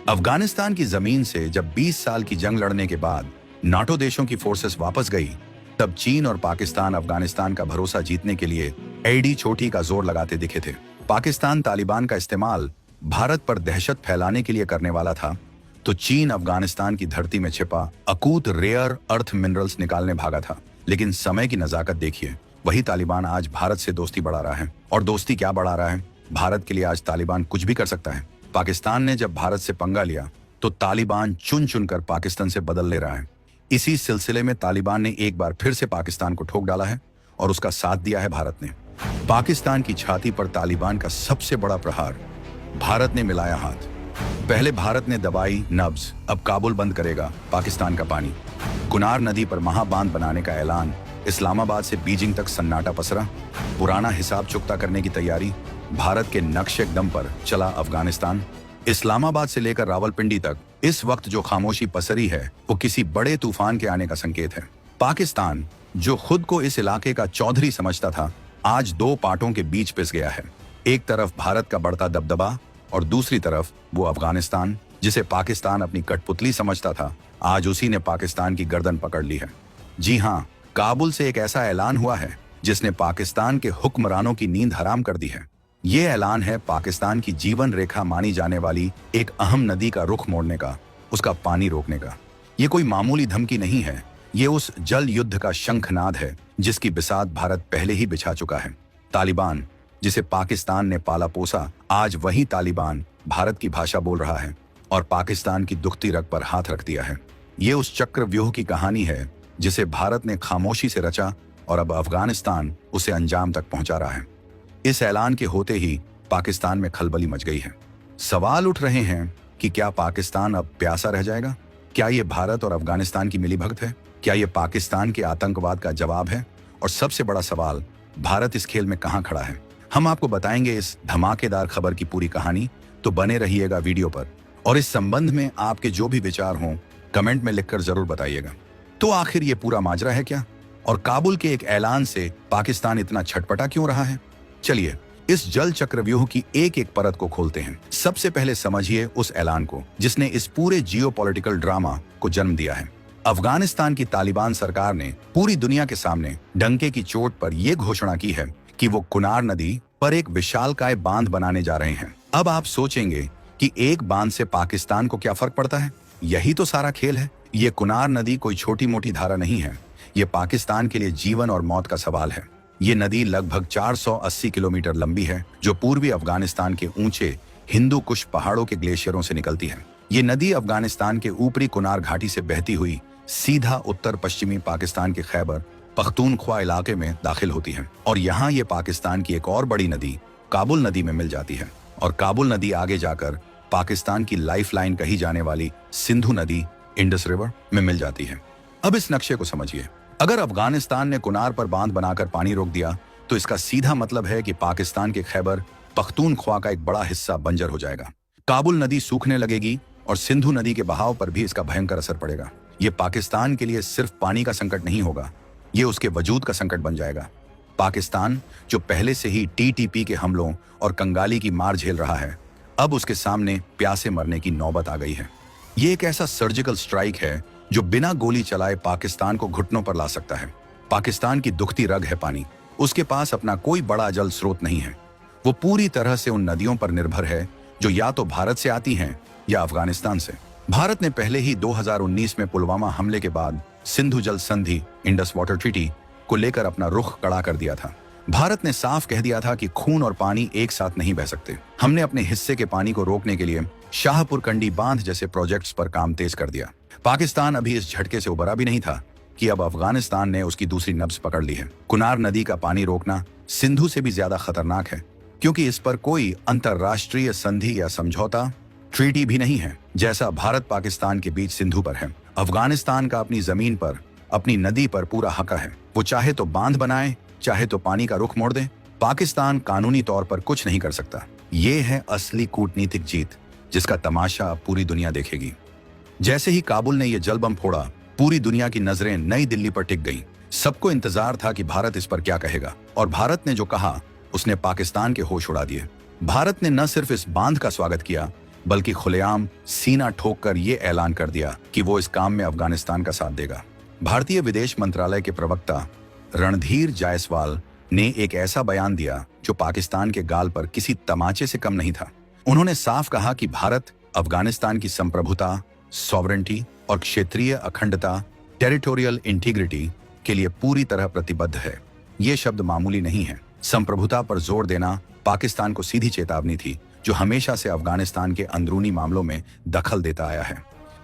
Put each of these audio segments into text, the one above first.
अफगानिस्तान की जमीन से जब 20 साल की जंग लड़ने के बाद नाटो देशों की फोर्सेस वापस गई, तब चीन और पाकिस्तान अफगानिस्तान का भरोसा जीतने के लिए एडी छोटी का जोर लगाते दिखे थे। पाकिस्तान तालिबान का इस्तेमाल भारत पर दहशत फैलाने के लिए करने वाला था, तो चीन अफगानिस्तान की धरती में छिपा अकूत रेयर अर्थ मिनरल्स निकालने भागा था। लेकिन समय की नजाकत देखिए, वही तालिबान आज भारत से दोस्ती बढ़ा रहा है। और दोस्ती क्या बढ़ा रहा है? भारत के लिए आज तालिबान कुछ भी कर सकता है। पाकिस्तान ने जब भारत से पंगा लिया तो तालिबान चुन चुनकर पाकिस्तान से बदल ले रहा है। इसी सिलसिले में तालिबान ने एक बार फिर से पाकिस्तान को ठोक डाला है और उसका साथ दिया है भारत ने। पाकिस्तान की छाती पर तालिबान का सबसे बड़ा प्रहार, भारत ने मिलाया हाथ। पहले भारत ने दबाई नब्ज, अब काबुल बंद करेगा पाकिस्तान का पानी। कुनार नदी पर महाबांध बनाने का ऐलान, इस्लामाबाद से बीजिंग तक सन्नाटा पसरा। पुराना हिसाब चुकता करने की तैयारी, भारत के नक्शे कदम पर चला अफगानिस्तान। इस्लामाबाद से लेकर रावलपिंडी तक इस वक्त जो खामोशी पसरी है वो किसी बड़े तूफान के आने का संकेत है। पाकिस्तान, जो खुद को इस इलाके का चौधरी समझता था, आज दो पाटों के बीच पिस गया है। एक तरफ भारत का बढ़ता दबदबा और दूसरी तरफ वो अफगानिस्तान, जिसे पाकिस्तान अपनी कठपुतली समझता था, आज उसी ने पाकिस्तान की गर्दन पकड़ ली है। जी हाँ, काबुल से एक ऐसा ऐलान हुआ है जिसने पाकिस्तान के हुक्मरानों की नींद हराम कर दी है। ये ऐलान है पाकिस्तान की जीवन रेखा मानी जाने वाली एक अहम नदी का रुख मोड़ने का, उसका पानी रोकने का। ये कोई मामूली धमकी नहीं है, ये उस जल युद्ध का शंखनाद है जिसकी बिसात भारत पहले ही बिछा चुका है। तालिबान, जिसे पाकिस्तान ने पाला पोसा, आज वही तालिबान भारत की भाषा बोल रहा है और पाकिस्तान की दुखती रग पर हाथ रख दिया है। ये उस चक्रव्यूह की कहानी है जिसे भारत ने खामोशी से रचा और अब अफगानिस्तान उसे अंजाम तक पहुंचा रहा है। इस ऐलान के होते ही पाकिस्तान में खलबली मच गई है। सवाल उठ रहे हैं कि क्या पाकिस्तान अब प्यासा रह जाएगा? क्या ये भारत और अफगानिस्तान की मिलीभगत है? क्या ये पाकिस्तान के आतंकवाद का जवाब है? और सबसे बड़ा सवाल, भारत इस खेल में कहां खड़ा है? हम आपको बताएंगे इस धमाकेदार खबर की पूरी कहानी, तो बने रहिएगा वीडियो पर। और इस संबंध में आपके जो भी विचार हों, कमेंट में लिखकर जरूर बताइएगा। तो आखिर ये पूरा माजरा है क्या? और काबुल के एक ऐलान से पाकिस्तान इतना छटपटा क्यों रहा है? चलिए इस जल चक्रव्यूह की एक एक परत को खोलते हैं। सबसे पहले समझिए उस ऐलान को जिसने इस पूरे जियोपॉलिटिकल ड्रामा को जन्म दिया है। अफगानिस्तान की तालिबान सरकार ने पूरी दुनिया के सामने डंके की चोट पर यह घोषणा की है कि वो कुनार नदी पर एक विशालकाय बांध बनाने जा रहे हैं। अब आप सोचेंगे कि एक बांध से पाकिस्तान को क्या फर्क पड़ता है? यही तो सारा खेल है। ये कुनार नदी कोई छोटी मोटी धारा नहीं है, ये पाकिस्तान के लिए जीवन और मौत का सवाल है। ये नदी लगभग 480 किलोमीटर लंबी है, जो पूर्वी अफगानिस्तान के ऊंचे हिंदू कुश पहाड़ों के ग्लेशियरों से निकलती है। ये नदी अफगानिस्तान के ऊपरी कुनार घाटी से बहती हुई सीधा उत्तर पश्चिमी पाकिस्तान के खैबर पख्तूनख्वा इलाके में दाखिल होती है और यहाँ ये पाकिस्तान की एक और बड़ी नदी काबुल नदी में मिल जाती है। और काबुल नदी आगे जाकर पाकिस्तान की लाइफलाइन कही जाने वाली सिंधु नदी इंडस रिवर में मिल जाती है। अब इस नक्शे को समझिए। अगर अफगानिस्तान ने कुनार पर बांध बनाकर पानी रोक दिया तो इसका सीधा मतलब है कि पाकिस्तान के खैबर पख्तूनख्वा का एक बड़ा हिस्सा बंजर हो जाएगा। काबुल नदी सूखने लगेगी और सिंधु नदी के बहाव पर भी इसका भयंकर असर पड़ेगा। ये पाकिस्तान के लिए सिर्फ पानी का संकट नहीं होगा, ये उसके वजूद का संकट बन जाएगा। पाकिस्तान, जो पहले से ही टीटीपी के हमलों और कंगाली की मार झेल रहा है, अब उसके सामने प्यासे मरने की नौबत आ गई है। ये एक ऐसा सर्जिकल स्ट्राइक है जो बिना गोली चलाए पाकिस्तान को घुटनों पर ला सकता है। पाकिस्तान की दुखती रग है पानी। उसके पास अपना कोई बड़ा जल स्रोत नहीं है। वो पूरी तरह से उन नदियों पर निर्भर है जो या तो भारत से आती हैं या अफगानिस्तान से। भारत ने पहले ही 2019 में पुलवामा हमले के बाद सिंधु जल संधि इंडस वाटर ट्रीटी को लेकर अपना रुख कड़ा कर दिया था। भारत ने साफ कह दिया था कि खून और पानी एक साथ नहीं बह सकते। हमने अपने हिस्से के पानी को रोकने के लिए शाहपुर कंडी बांध जैसे प्रोजेक्ट्स पर काम तेज कर दिया। पाकिस्तान अभी इस झटके से उबरा भी नहीं था कि अब अफगानिस्तान ने उसकी दूसरी नब्ज पकड़ ली है। कुनार नदी का पानी रोकना सिंधु से भी ज्यादा खतरनाक है, क्योंकि इस पर कोई अंतरराष्ट्रीय संधि या समझौता ट्रीटी भी नहीं है, जैसा भारत पाकिस्तान के बीच सिंधु पर है। अफगानिस्तान का अपनी जमीन पर, अपनी नदी पर पूरा हक है। वो चाहे तो बांध बनाए, चाहे तो पानी का रुख मोड़ दे। पाकिस्तान कानूनी तौर पर कुछ नहीं कर सकता। ये है असली कूटनीतिक जीत, जिसका तमाशा पूरी दुनिया देखेगी। जैसे ही काबुल ने यह जल बम फोड़ा, पूरी दुनिया की नजरें नई दिल्ली पर टिक गईं। सबको इंतजार था कि भारत इस पर क्या कहेगा, और भारत ने जो कहा उसने पाकिस्तान के होश उड़ा दिए। भारत ने न सिर्फ इस बांध का स्वागत किया, बल्कि खुलेआम सीना ठोक कर ये ऐलान कर दिया कि वो इस काम में अफगानिस्तान का साथ देगा। भारतीय विदेश मंत्रालय के प्रवक्ता रणधीर जायसवाल ने एक ऐसा बयान दिया जो पाकिस्तान के गाल पर किसी तमाचे से कम नहीं था। उन्होंने साफ कहा कि भारत अफगानिस्तान की संप्रभुता, सॉवरेंटी और क्षेत्रीय अखंडता, टेरिटोरियल इंटीग्रिटी के लिए पूरी तरह प्रतिबद्ध है। ये शब्द मामूली नहीं है। संप्रभुता पर जोर देना पाकिस्तान को सीधी चेतावनी थी, जो हमेशा से अफगानिस्तान के अंदरूनी मामलों में दखल देता आया है।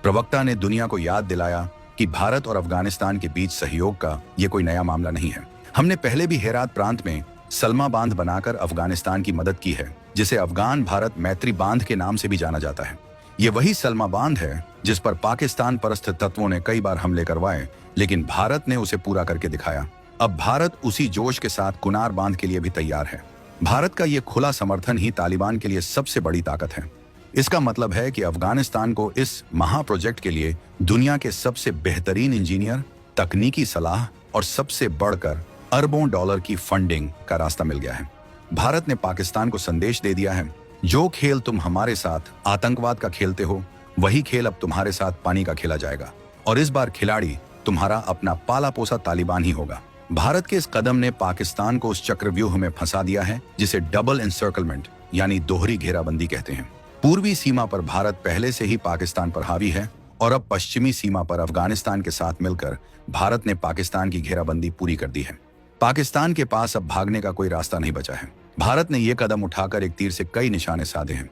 प्रवक्ता ने दुनिया को याद दिलाया कि भारत और अफगानिस्तान के बीच सहयोग का ये कोई नया मामला नहीं है। हमने पहले भी हेरात प्रांत में सलमा बांध बनाकर अफगानिस्तान की मदद की है, जिसे अफगान भारत मैत्री बांध के नाम से भी जाना जाता है। ये वही सलमा बांध है जिस पर पाकिस्तान परस्थ तत्वों ने कई बार हमले करवाए, लेकिन भारत ने उसे पूरा करके दिखाया। अब भारत उसी जोश के साथ कुनार बांध के लिए भी तैयार है। भारत का ये खुला समर्थन ही तालिबान के लिए सबसे बड़ी ताकत है। इसका मतलब है कि अफगानिस्तान को इस महाप्रोजेक्ट के लिए दुनिया के सबसे बेहतरीन इंजीनियर, तकनीकी सलाह और सबसे बढ़कर अरबों डॉलर की फंडिंग का रास्ता मिल गया है। भारत ने पाकिस्तान को संदेश दे दिया है, जो खेल तुम हमारे साथ आतंकवाद का खेलते हो, वही खेल अब तुम्हारे साथ पानी का खेला जाएगा, और इस बार खिलाड़ी तुम्हारा अपना पाला पोसा तालिबान ही होगा। भारत के इस कदम ने पाकिस्तान को उस चक्रव्यूह में फंसा दिया है जिसे डबल एनसर्कलमेंट यानी दोहरी घेराबंदी कहते हैं। पूर्वी सीमा पर भारत पहले से ही पाकिस्तान पर हावी है, और अब पश्चिमी सीमा पर अफगानिस्तान के साथ मिलकर भारत ने पाकिस्तान की घेराबंदी पूरी कर दी है। पाकिस्तान के पास अब भागने का कोई रास्ता नहीं बचा है। भारत ने यह कदम उठाकर एक तीर से कई निशाने साधे हैं।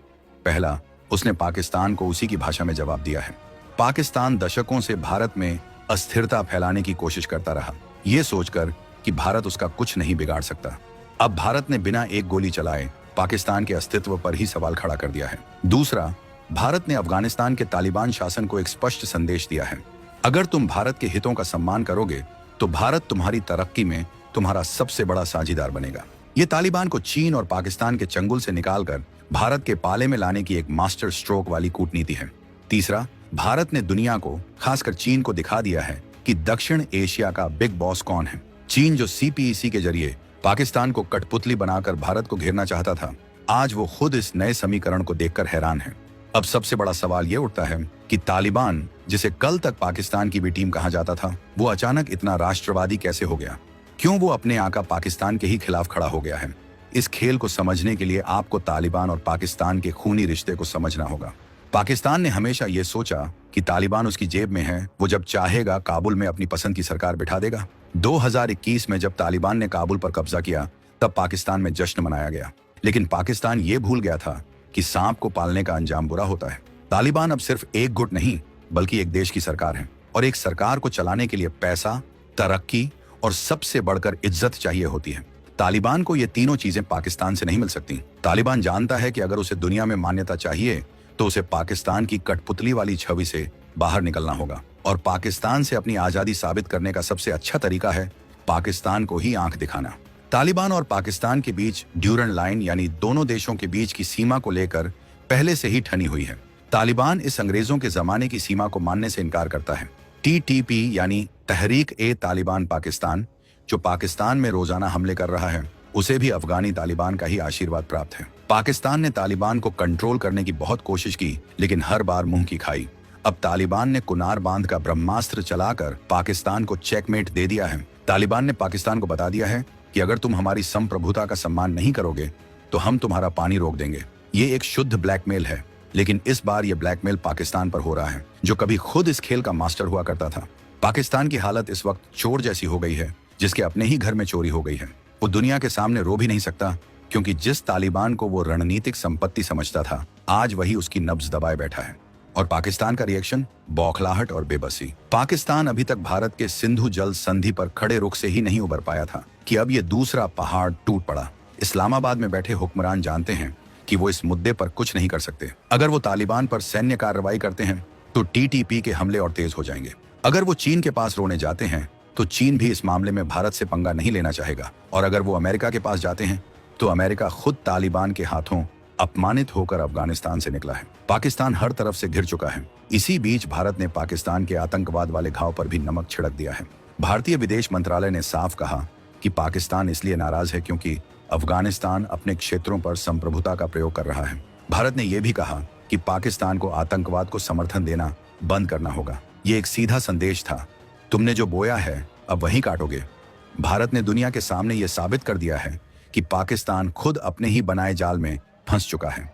पहला, उसने पाकिस्तान को उसी की भाषा में जवाब दिया है। पाकिस्तान दशकों से भारत में अस्थिरता फैलाने की कोशिश करता रहा, ये सोचकर कि भारत उसका कुछ नहीं बिगाड़ सकता। अब भारत ने बिना एक गोली चलाए पाकिस्तान के अस्तित्व पर ही सवाल खड़ा कर दिया है। दूसरा, भारत ने अफगानिस्तान के तालिबान शासन को एक स्पष्ट संदेश दिया है, अगर तुम भारत के हितों का सम्मान करोगे तो भारत तुम्हारी तरक्की में तुम्हारा सबसे बड़ा साझीदार बनेगा। ये तालिबान को चीन और पाकिस्तान के चंगुल से निकालकर भारत के पाले में लाने की एक मास्टर स्ट्रोक वाली कूटनीति है। तीसरा, भारत ने दुनिया को, खासकर चीन को दिखा दिया है कि दक्षिण एशिया का बिग बॉस कौन है। चीन जो सीपीईसी के जरिए पाकिस्तान को कठपुतली बनाकर भारत को घेरना चाहता था, आज वो खुद इस नए समीकरण को देखकर हैरान है। अब सबसे बड़ा सवाल ये उठता है कि तालिबान, जिसे कल तक पाकिस्तान की भी टीम कहा जाता था, वो अचानक इतना राष्ट्रवादी कैसे हो गया? क्यों वो अपने आका पाकिस्तान के ही खिलाफ खड़ा हो गया है? इस खेल को समझने के लिए आपको तालिबान और पाकिस्तान के खूनी रिश्ते को समझना होगा। पाकिस्तान ने हमेशा ये सोचा कि तालिबान उसकी जेब में है, वो जब चाहेगा काबुल में अपनी पसंद की सरकार बिठा देगा। 2021 में जब तालिबान ने काबुल पर कब्जा किया, तब पाकिस्तान में जश्न मनाया गया, लेकिन पाकिस्तान ये भूल गया था कि सांप को पालने का अंजाम बुरा होता है। तालिबान अब सिर्फ एक गुट नहीं, बल्कि एक देश की सरकार है, और एक सरकार को चलाने के लिए पैसा, तरक्की और सबसे बढ़कर इज्जत चाहिए होती है। तालिबान को ये तीनों चीजें पाकिस्तान से नहीं मिल सकती। तालिबान जानता है कि अगर उसे दुनिया में मान्यता चाहिए तो उसे पाकिस्तान की कठपुतली वाली छवि से बाहर निकलना होगा, और पाकिस्तान से अपनी आजादी साबित करने का सबसे अच्छा तरीका है पाकिस्तान को ही आंख दिखाना। तालिबान और पाकिस्तान के बीच ड्यूरेंट लाइन यानी दोनों देशों के बीच की सीमा को लेकर पहले से ही ठनी हुई है। तालिबान इस अंग्रेजों के जमाने की सीमा को मानने से इनकार करता है। TTP यानी तहरीक ए तालिबान पाकिस्तान, जो पाकिस्तान में रोजाना हमले कर रहा है, उसे भी अफगानी तालिबान का ही आशीर्वाद प्राप्त है। पाकिस्तान ने तालिबान को कंट्रोल करने की बहुत कोशिश की, लेकिन हर बार मुंह की खाई। अब तालिबान ने कुनार बांध का ब्रह्मास्त्र चलाकर पाकिस्तान को चेकमेट दे दिया है। तालिबान ने पाकिस्तान को बता दिया है कि अगर तुम हमारी संप्रभुता का सम्मान नहीं करोगे तो हम तुम्हारा पानी रोक देंगे। ये एक शुद्ध ब्लैकमेल है, लेकिन इस बार यह ब्लैकमेल पाकिस्तान पर हो रहा है, जो कभी खुद इस खेल का मास्टर हुआ करता था। पाकिस्तान की हालत इस वक्त चोर जैसी हो गई है, जिसके अपने ही घर में चोरी हो गई है। वो दुनिया के सामने रो भी नहीं सकता, क्योंकि जिस तालिबान को वो रणनीतिक संपत्ति समझता था, आज वही उसकी नब्ज दबाए बैठा है। और पाकिस्तान का रिएक्शन, बौखलाहट और बेबसी। पाकिस्तान अभी तक भारत के सिंधु जल संधि पर खड़े रुख से ही नहीं उबर पाया था कि अब ये दूसरा पहाड़ टूट पड़ा। इस्लामाबाद में बैठे हुक्मरान जानते हैं कि वो इस मुद्दे पर कुछ नहीं कर सकते। अगर वो तालिबान पर सैन्य कार्रवाई करते हैं तो TTP के हमले और तेज हो जाएंगे। अगर वो चीन के पास रोने जाते हैं तो चीन भी इस मामले में भारत से पंगा नहीं लेना चाहेगा, और अगर वो अमेरिका के पास जाते हैं तो अमेरिका खुद तालिबान के हाथों अपमानित होकर अफगानिस्तान से निकला है। पाकिस्तान हर तरफ से घिर चुका है। इसी बीच भारत ने पाकिस्तान के आतंकवाद वाले घाव पर भी नमक छिड़क दिया है। भारतीय विदेश मंत्रालय ने साफ कहा कि पाकिस्तान इसलिए नाराज है क्योंकि अफगानिस्तान अपने क्षेत्रों पर संप्रभुता का प्रयोग कर रहा है। भारत ने यह भी कहा कि पाकिस्तान को आतंकवाद को समर्थन देना बंद करना होगा। ये एक सीधा संदेश था, तुमने जो बोया है अब वहीं काटोगे। भारत ने दुनिया के सामने ये साबित कर दिया है कि पाकिस्तान खुद अपने ही बनाए जाल में फंस चुका है।